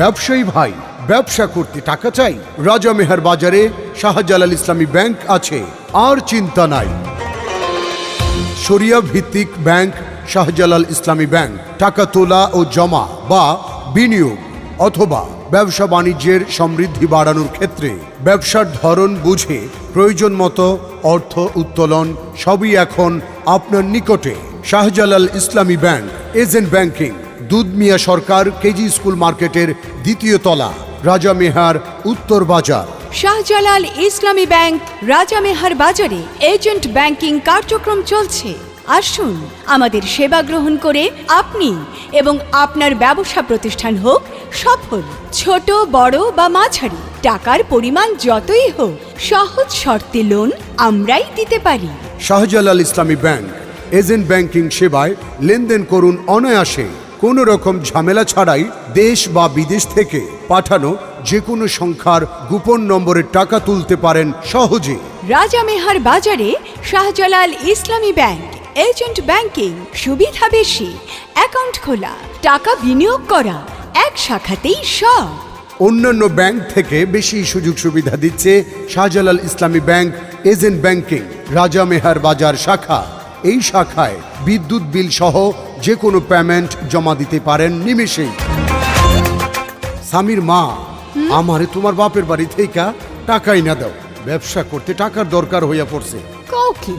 ব্যবসায়ী ভাই, ব্যবসা করতে টাকা চাই? রাজা মেহার বাজারে শাহজালাল ইসলামী ব্যাংক আছে, আর চিন্তা নাই। শরিয়া ভিত্তিক ব্যাংক শাহজালাল ইসলামী ব্যাংক। টাকা তোলা ও জমা বা বিনিয়োগ অথবা ব্যবসা বাণিজ্যের সমৃদ্ধি বাড়ানোর ক্ষেত্রে ব্যবসার ধরন বুঝে প্রয়োজন মতো অর্থ উত্তোলন সবই এখন আপনার নিকটে। শাহজালাল ইসলামী ব্যাংক এজেন্ট ব্যাংকিং, দুধমিয়া সরকার কেজি স্কুল মার্কেটের দ্বিতীয় তলা, রাজা মেহার, উত্তর বাজার। শাহজালাল ইসলামী ব্যাংক রাজা মেহার বাজারে এজেন্ট ব্যাংকিং কার্যক্রম চলছে। আসুন আমাদের সেবা গ্রহণ করে আপনি এবং আপনার ব্যবসা প্রতিষ্ঠান হোক সফল। ছোট বড় বা মাঝারি টাকার পরিমাণ যতই হোক, সহজ শর্তে লোন আমরাই দিতে পারি। শাহজালাল ইসলামী ব্যাংক এজেন্ট ব্যাংকিং সেবায় লেনদেন করুন অনায়াসে, কোনো রকম ঝামেলা ছাড়াই। দেশ বা বিদেশ থেকে পাঠানো যে কোনো সংখ্যার গোপন নম্বরের টাকা তুলতে পারেন সহজে। রাজা মেহার বাজারে শাহজালাল ইসলামী ব্যাংক এজেন্ট ব্যাংকিং, সুবিধা বেশি, অ্যাকাউন্ট খোলা, টাকা বিনিয়োগ করা, এক শাখাতেই সব। অন্যান্য ব্যাংক থেকে বেশি সুযোগ সুবিধা দিচ্ছে শাহজালাল ইসলামী ব্যাংক এজেন্ট ব্যাংকিং রাজা মেহার বাজার শাখা। এই শাখায় বিদ্যুৎ বিল সহ যে কোনো পেমেন্ট জমা দিতে পারেন নিমেষেই। স্বামীর মা, আমারে তোমার বাপের বাড়ি থেকে টাকাই না দাও, ব্যবসা করতে টাকার দরকার হইয়া পড়ছে। কও কি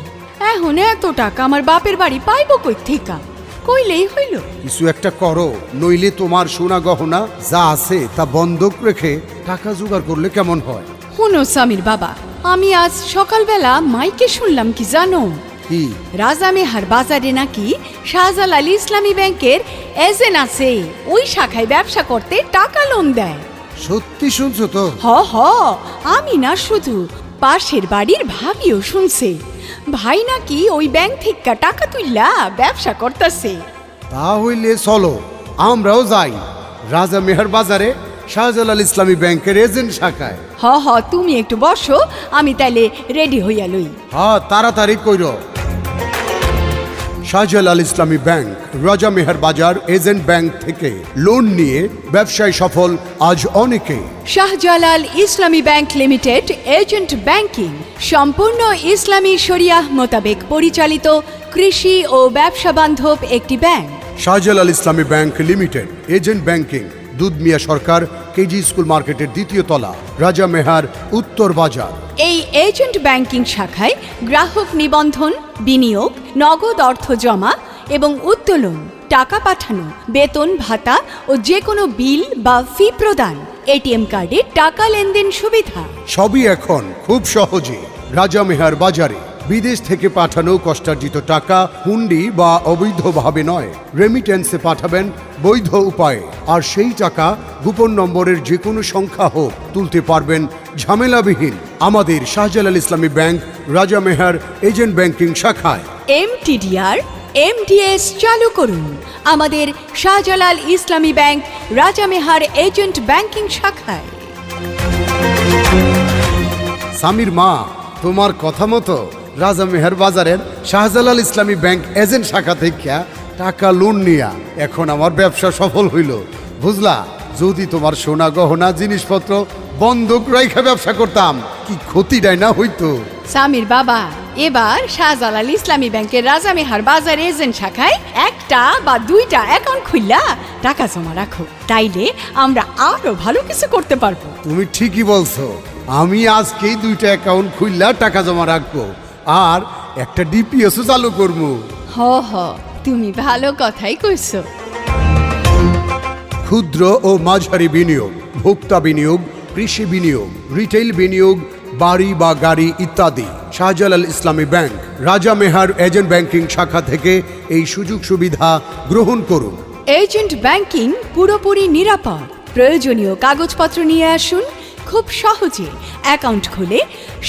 এখন এত টাকা আমার বাপের বাড়ি পাইব কই থেকে? কইলেই হইল। কিছু একটা করো, নইলে তোমার সোনা গহনা যা আছে তা বন্ধক রেখে টাকা জোগাড় করলে কেমন হয়? শুনো স্বামীর বাবা, আমি আজ সকালবেলা মাইকে শুনলাম কি জানো, কি? রাজা মেহার বাজারে নাকি শাহজালাল ইসলামী ব্যাংকের এজেন্ট আছে, ওই শাখায় ব্যবসা করতে টাকা লোন দেয়। সত্যি শুনছো তো? হ আমি না শুধু, পাশের বাড়ির ভাবিও শুনছে। ভাই নাকি ওই ব্যাংক থেকে টাকা তুইলা ব্যবসা করতেছে। তা হইলে চলো আমরাও যাই রাজা মেহার বাজারে শাহজালাল ইসলামী ব্যাংকের এজেন্ট শাখায়। হ তুমি একটু বসো, আমি তাইলে রেডি হইয়া লই। হ্যাঁ, তাড়াতাড়ি কইর। শাহজালাল ইসলামী ব্যাংক রাজা মেহার বাজার এজেন্ট ব্যাংক থেকে লোন নিয়ে ব্যবসায় সফল আজ অনেকে। শাহজালাল ইসলামী ব্যাংক লিমিটেড এজেন্ট ব্যাংকিং সম্পূর্ণ ইসলামী শরিয়াহ মোতাবেক পরিচালিত কৃষি ও ব্যবসা বান্ধব একটি ব্যাংক। শাহজালাল ইসলামী bank limited agent banking, Dudhmiya সরকার কেজি স্কুল মার্কেটের দ্বিতীয় তলা, রাজা মেহার, উত্তর বাজার। এই এজেন্ট ব্যাংকিং শাখায় গ্রাহক নিবন্ধন, বিনিয়োগ, নগদ অর্থ জমা এবং উত্তোলন, টাকা পাঠানো, বেতন ভাতা ও যে কোনো বিল বা ফি প্রদান, এটিএম কার্ডে টাকা লেনদেন সুবিধা সবই এখন খুব সহজে রাজা মেহার বাজারে। বিদেশ থেকে পাঠানো কষ্টার্জিত টাকা হুন্ডি বা অবৈধভাবে নয়, রেমিটেন্সে পাঠাবেন বৈধ উপায়ে। আর সেই টাকা গোপন নম্বরের যে কোনো সংখ্যা হোক তুলতে পারবেন ঝামেলাবিহীন আমাদের শাহজালাল ইসলামী ব্যাংক রাজা মেহার এজেন্ট ব্যাংকিং শাখায়। এমটিডিআর, এমডিএস চালু করুন আমাদের শাহজালাল ইসলামী ব্যাংক রাজা মেহার এজেন্ট ব্যাংকিং শাখায়। স্বামীর মা, তোমার কথা মতো রাজা মেহার বাজারের শাহজালাল ইসলামী ব্যাংক এজেন্ট শাখা থেকে টাকা লোন নিয়া এখন আমার ব্যবসা সফল হইল, বুঝলা? যদি তোমার সোনা গহনা জিনিসপত্র বন্ধক রাইখা ব্যবসা করতাম, কি ক্ষতিটাই না হইতো। স্বামীর বাবা, এবার শাহজালাল ইসলামী ব্যাংকের রাজা মেহার বাজার এজেন্ট শাখায় একটা বা দুইটা অ্যাকাউন্ট খুললা টাকা জমা রাখো, তাইলে আমরা আরো ভালো কিছু করতে পারবো। তুমি ঠিকই বলছো, আমি আজকেই দুইটা অ্যাকাউন্ট খুললা টাকা জমা রাখবো আর একটা ডিপিএসও চালু করবো। হ তুমি ভালো কথাই কইছো। ক্ষুদ্র ও মাঝারি বিনিয়োগ, ভোক্তা বিনিয়োগ, কৃষি বিনিয়োগ, রিটেইল বিনিয়োগ, বাড়ি বা গাড়ি ইত্যাদি শাহজালাল ইসলামী ব্যাংক রাজা মেহার এজেন্ট ব্যাংকিং শাখা থেকে এই সুযোগ সুবিধা গ্রহণ করুন। এজেন্ট ব্যাংকিং পুরোপুরি নিরাপদ। প্রয়োজনীয় কাগজপত্র নিয়ে আসুন, খুব সহজে অ্যাকাউন্ট খুলে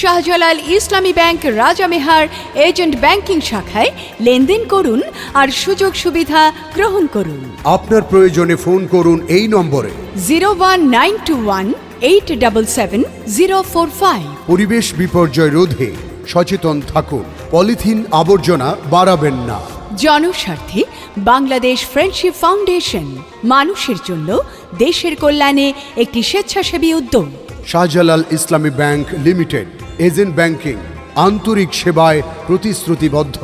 শাহজালাল ইসলামী ব্যাংক রাজা মেহার এজেন্ট ব্যাংকিং শাখায় লেনদেন করুন আর সুযোগ সুবিধা গ্রহণ করুন। আপনার প্রয়োজনে ফোন করুন এই নম্বরে 01921877045। পরিবেশ বিপর্যয় রোধে সচেতন থাকুন, পলিথিন আবর্জনা বাড়াবেন না। জনস্বার্থে বাংলাদেশ ফ্রেন্ডশিপ ফাউন্ডেশন, মানুষের জন্য দেশের কল্যাণে একটি স্বেচ্ছাসেবী উদ্যোগ। শাহজালাল ইসলামী ব্যাংক লিমিটেড, এজেন্ট ব্যাংকিং, আন্তরিক সেবায় প্রতিশ্রুতিবদ্ধ।